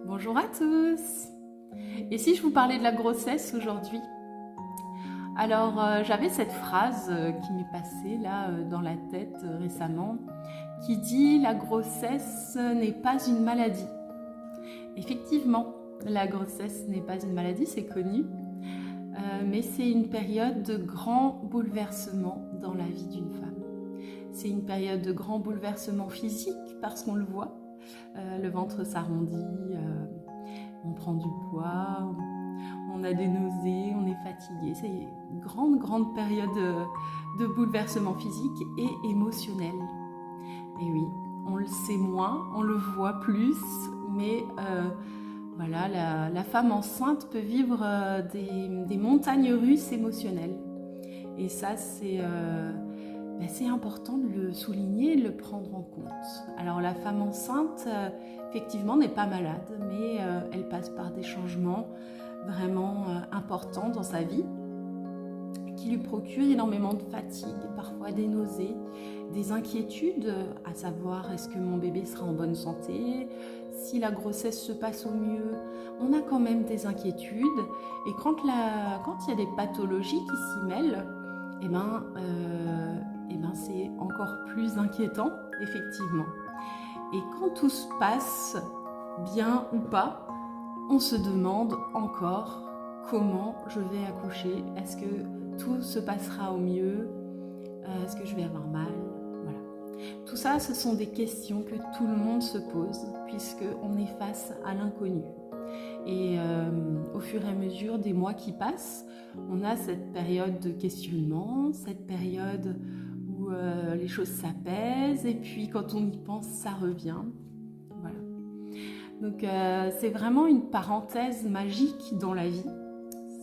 Bonjour à tous. Et si je vous parlais de la grossesse aujourd'hui? Alors, j'avais cette phrase qui m'est passée là dans la tête récemment, qui dit: la grossesse n'est pas une maladie. Effectivement, la grossesse n'est pas une maladie, c'est connu, mais c'est une période de grand bouleversement dans la vie d'une femme. C'est une période de grand bouleversement physique parce qu'on le voit. Le ventre s'arrondit, on prend du poids, on a des nausées, on est fatigué. C'est une grande période de bouleversement physique et émotionnel. Et oui, on le sait moins, on le voit plus, mais voilà, la femme enceinte peut vivre des montagnes russes émotionnelles. Et ça, c'est important de le souligner et de le prendre en compte. Alors la femme enceinte, effectivement, n'est pas malade, mais elle passe par des changements vraiment importants dans sa vie qui lui procurent énormément de fatigue, parfois des nausées, des inquiétudes, à savoir est-ce que mon bébé sera en bonne santé, si la grossesse se passe au mieux. On a quand même des inquiétudes, et quand il y a des pathologies qui s'y mêlent, c'est encore plus inquiétant, effectivement. Et quand tout se passe bien ou pas, on se demande encore comment je vais accoucher. Est-ce que tout se passera au mieux? Est-ce que je vais avoir mal? Voilà. Tout ça, ce sont des questions que tout le monde se pose, puisqu'on est face à l'inconnu. Et au fur et à mesure des mois qui passent, on a cette période de questionnement, cette période où les choses s'apaisent, et puis quand on y pense, ça revient. Voilà. Donc c'est vraiment une parenthèse magique dans la vie.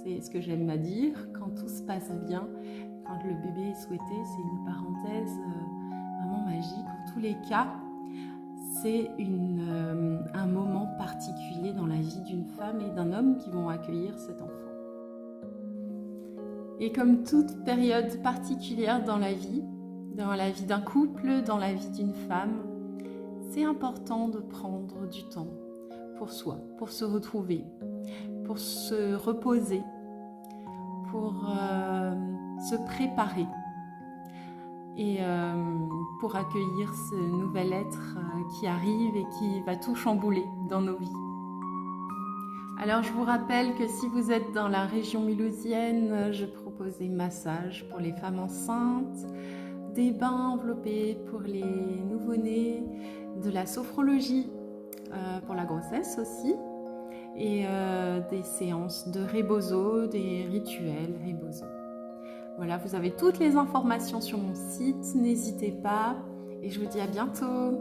C'est ce que j'aime à dire. Quand tout se passe bien, quand le bébé est souhaité, c'est une parenthèse vraiment magique. En tous les cas, c'est un moment particulier dans la vie d'une femme et d'un homme qui vont accueillir cet enfant. Et comme toute période particulière dans la vie d'un couple, dans la vie d'une femme, c'est important de prendre du temps pour soi, pour se retrouver, pour se reposer, pour se préparer et pour accueillir ce nouvel être qui arrive et qui va tout chambouler dans nos vies. Alors je vous rappelle que si vous êtes dans la région mulhousienne, je propose des massages pour les femmes enceintes, des bains enveloppés pour les nouveau-nés, de la sophrologie pour la grossesse aussi, et des séances de rebozo, des rituels rebozo. Voilà, vous avez toutes les informations sur mon site, n'hésitez pas et je vous dis à bientôt.